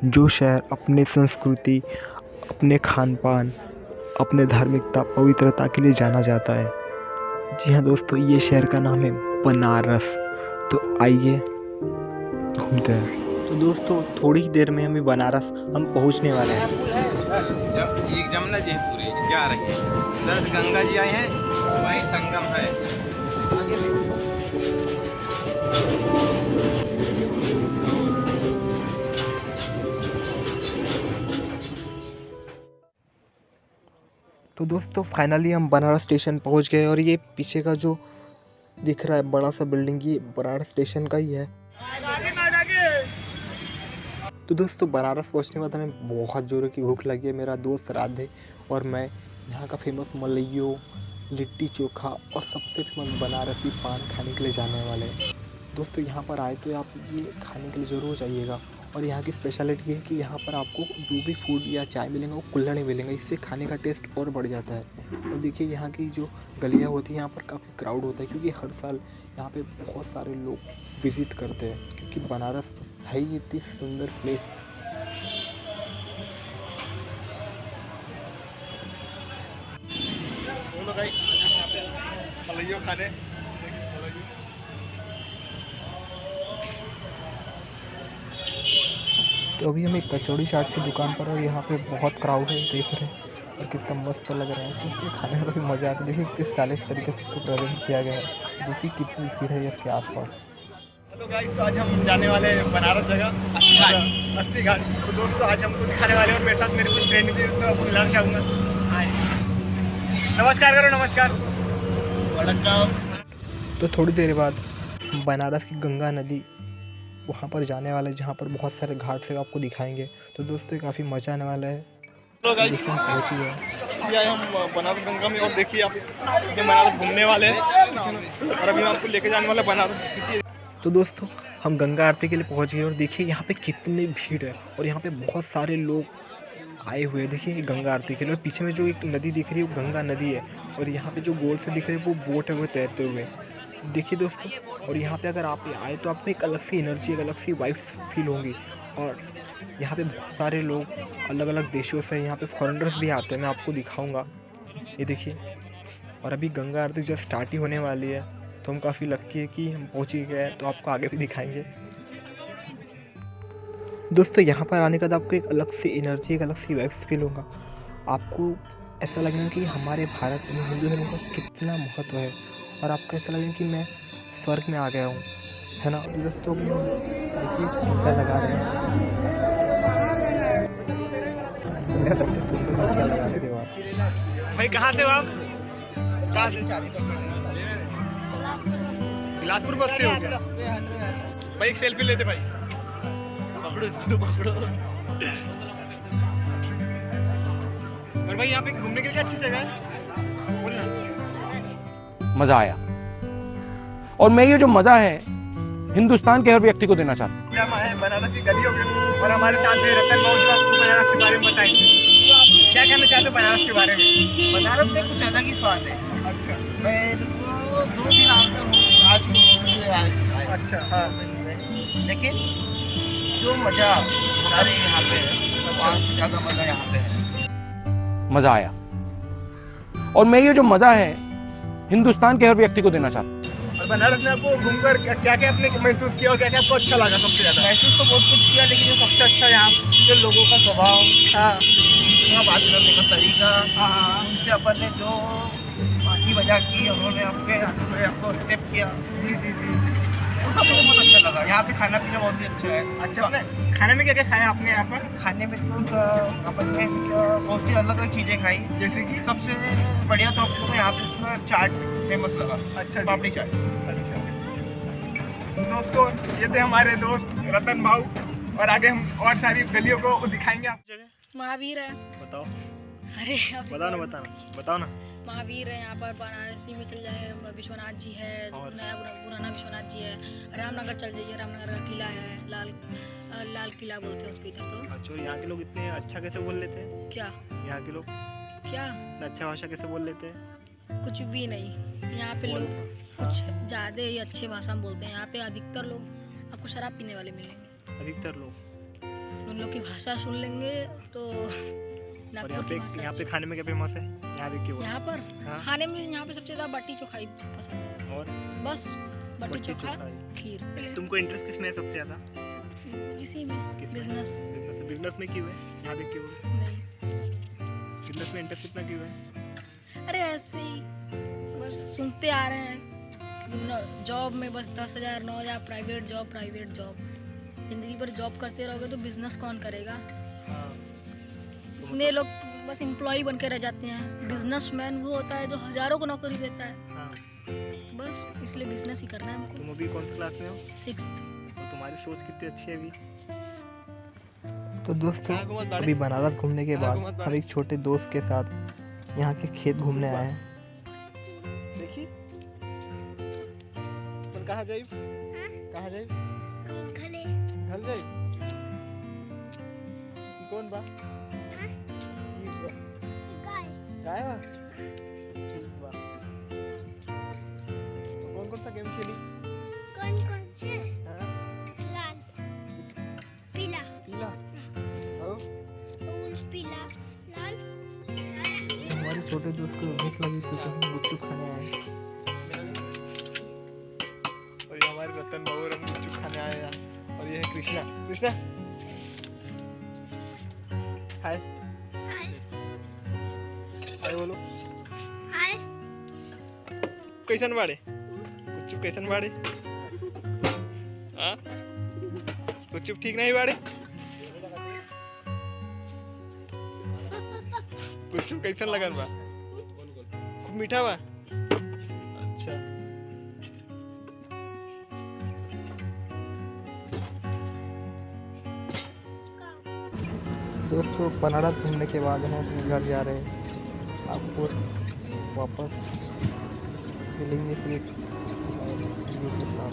जो शहर अपने संस्कृति, अपने खान-पान, अपने धार्मिकता, पवित्रता के लिए जाना जाता है। जी हाँ दोस्तों, ये शहर का नाम है बनारस। तो आइए घूमते हैं। तो दोस्तों थोड़ी ही देर में हमें बनारस हम पहुंचने वाले हैं। एक जमुना जी पूरी जा रही है, उधर गंगा जी आए हैं, वहीं संगम है। तो दोस्तों फाइनली हम बनारस स्टेशन पहुंच गए और ये पीछे का जो दिख रहा है बड़ा सा बिल्डिंग, ये बनारस स्टेशन का ही है। तो दोस्तों बनारस पहुंचने के बाद हमें बहुत ज़ोरों की भूख लगी है। मेरा दोस्त राधे और मैं यहाँ का फेमस मलइयो, लिट्टी चोखा और सबसे फेमस बनारसी पान खाने के लिए जाने वाले हैं। दोस्तों यहाँ पर आए तो आप ये खाने के लिए ज़रूर जाइएगा। और यहाँ की स्पेशलिटी ये है कि यहाँ पर आपको जो भी फूड या चाय मिलेगा वो कुल्हड़ नहीं मिलेगा, इससे खाने का टेस्ट और बढ़ जाता है। और देखिए यहाँ की जो गलियाँ होती हैं यहाँ पर काफ़ी क्राउड होता है, क्योंकि हर साल यहाँ पे बहुत सारे लोग विज़िट करते हैं, क्योंकि बनारस है ही इतनी सुंदर प्लेस। खाने तो अभी हम एक कचौड़ी चाट की दुकान पर और यहाँ पे बहुत क्राउड है, देख रहे हैं और कितना मस्त लग रहा है। तो इसमें खाने में भी मज़ा आता है। देखिए कितने स्टाइलिश तरीके से इसको प्रेजेंट किया गया है। देखिए कितनी भीड़ है इसके आसपास। हेलो गाइस, तो आज हम जाने वाले हैं बनारस जगह 80 घाट। तो दोस्तों आज हमको दिखाने वाले हैं और मेरे साथ मेरे कुछ फ्रेंड भी, तो आपको मिलाना चाहूँगा। नमस्कार करो, नमस्कार। तो थोड़ी देर बाद बनारस की गंगा नदी वहाँ पर जाने वाला है, जहाँ पर बहुत सारे घाट से आपको दिखाएंगे। तो दोस्तों काफ़ी मज़ा आने वाला है। देखिए हम पहुँच ही गए। हम बनारस गंगा में, और देखिए आप ये बनारस घूमने वाले हैं और अभी हम आपको लेके जाने वाले बनारस सिटी। तो दोस्तों हम गंगा आरती के लिए पहुँच गए और देखिए यहाँ पे कितनी भीड़ है और यहाँ पे बहुत सारे लोग आए हुए हैं। देखिए गंगा आरती के लिए, और पीछे में जो एक नदी दिख रही है वो गंगा नदी है, और यहाँ पे जो गोल से दिख रही है वो बोट है, वो तैरते हुए। देखिए दोस्तों, और यहाँ पे अगर आप आए तो आपको एक अलग सी एनर्जी, एक अलग सी वाइब्स फील होंगी। और यहाँ पे बहुत सारे लोग अलग अलग देशों से, यहाँ पे फॉरेनर्स भी आते हैं, मैं आपको दिखाऊंगा। ये देखिए, और अभी गंगा आरती जस्ट स्टार्ट ही होने वाली है, तो हम काफ़ी लक्की है कि हम पहुँच ही गए, तो आपको आगे भी दिखाएंगे। दोस्तों यहाँ पर आने के बाद आपको एक अलग सी एनर्जी, एक अलग सी वाइब्स फील होगा। आपको ऐसा लगेगा कि हमारे भारत में हिंदू धर्म का कितना महत्व है, और आपको ऐसा लगेगा कि मैं स्वर्ग में आ गया हूँ, है ना। दोस्तों अभी हम देखिए टीका लगा रहे हैं। सुंदर टीका लगाने के बाद भाई कहाँ से हो आप? कहाँ से? बिलासपुर बस से हो गया भाई। एक सेल्फी लेते भाई, पकड़ो इसको, पकड़ो। और भाई यहाँ पे घूमने के लिए अच्छी जगह है, बोलना। मजा आया, और मैं ये जो मजा है हिंदुस्तान के हर व्यक्ति को देना चाहता हूँ। हम आए बनारस की गलियों में और हमारे साथ है रतन भाऊ, जो आपको बनारस के बारे में बताएंगे। तो आप क्या कहना चाहते हो बनारस के बारे में? बनारस में कुछ अलग ही स्वाद है। अच्छा, मैं 2 दिन आता हूँ, आज को अच्छा, हाँ। लेकिन जो मजा हमारे यहाँ पे है, वहाँ से ज़्यादा मजा यहाँ पे है। मजा आया, और मैं ये जो मजा है हिंदुस्तान के हर व्यक्ति को देना चाहता हूँ। और बनारस में आपको घूमकर क्या क्या आपने महसूस किया और क्या क्या आपको अच्छा लगा सबसे ज़्यादा? महसूस तो बहुत कुछ किया, लेकिन जो सबसे अच्छा यहाँ के लोगों का स्वभाव, हाँ उनका बात करने का तरीका, हाँ, उनसे अपन ने जो हंसी मजाक की, उन्होंने आपके हंसी में आपको एक्सेप्ट किया, जी जी जी। वो सब मुझे बहुत अच्छा लगा। यहाँ पे खाना पीना बहुत ही अच्छा है। अच्छा, आपने खाने में क्या क्या खाया आपने यहाँ पर? खाने में तो अपन ने बहुत सी अलग अलग चीज़ें खाई, जैसे कि? सबसे बढ़िया तो आपको यहाँ पे चाट फेमस लगा। अच्छा जी। पापड़ी चाट। अच्छा दोस्तों, ये थे हमारे दोस्त रतन भाऊ, और आगे हम और सारी गलियों को दिखाएंगे। आप जगह महावीर है। बताओ, अरे बताओ ना। महावीर है यहाँ पर। वाराणसी में चल जाए, विश्वनाथ जी है, नया पुराना विश्वनाथ जी है। रामनगर चल जाइए, रामनगर का किला है, लाल किला बोलते हैं उसको इधर तो। अच्छा, यहाँ के लोग इतने अच्छा कैसे बोल लेते हैं? क्या यहाँ के लोग क्या इतना अच्छा भाषा कैसे बोल लेते हैं? कुछ भी नहीं, यहाँ पे लोग कुछ ज़्यादा ही अच्छे भाषा में बोलते हैं। यहाँ पे अधिकतर लोग आपको शराब पीने वाले मिलेंगे। अधिकतर लोग उन लोग की भाषा सुन लेंगे तो और नागपुर की भाषा यहाँ पे अच्छी- खाने में क्या फेमस है? यहाँ देखिए वो। यहाँ पर हाँ। खाने में यहाँ पे सबसे ज़्यादा बाटी चोखा ही पसंद है। और बस बाटी बाटी चोखा चोखा है। खीर तुमको इंटरेस्ट किसमें है सबसे ज़्यादा? इसी में किसमें? बिजनेस बिजनेस में क्यों है? यहाँ देखिए वो। नहीं, बिजनेस में इंटरेस्ट कितना क्यों है? अरे ऐसे ही बस सुनते आ रहे हैं जॉब में बस 10,000 9,000 प्राइवेट जॉब जिंदगी भर जॉब करते रहोगे तो बिजनेस कौन करेगा? हाँ। तो इतने लोग बस एम्प्लॉय बन के रह जाते हैं। बिजनेसमैन वो होता है जो हजारों को नौकरी देता है। हाँ। बस इसलिए बिजनेस ही करना है हमको। तुम अभी कौन सी क्लास में हो? 6th। तो तुम्हारी सोच कितनी अच्छी है अभी। तो दोस्तों कहाँ घूमत बाड़े? अभी बनारस घूमने के कहाँ बाद घूमत बाड़े? हम एक छोटे दोस्त के साथ यहाँ के खेत घूमने आए हैं। देखी तुम कहाँ जाई? कहाँ जाई? घर जाई? ई कौन बा? ई बा- गाय बा? ठीक बा। तो कौन सा गेम खेली? हाँ? पीला? और? हमारे छोटे दोस्त को भूख लगी थी तो हम गुपचुप खाने आए। और ये हमारे रतन बाबू हम गुपचुप खाने आए हैं। और ये है कृष्णा। हाय हाय बोलो। कैसन बाड़े? गुपचुप कैसन बाड़े? हाँ? गुपचुप ठीक नहीं बाड़े? गुपचुप कैसन लगन बा? खूब मीठा बा? अच्छा। दोस्तों बनारस घूमने के बाद हम अपने घर जा रहे हैं। आपको वापस मिलेंगे फिर एक वीडियो के साथ।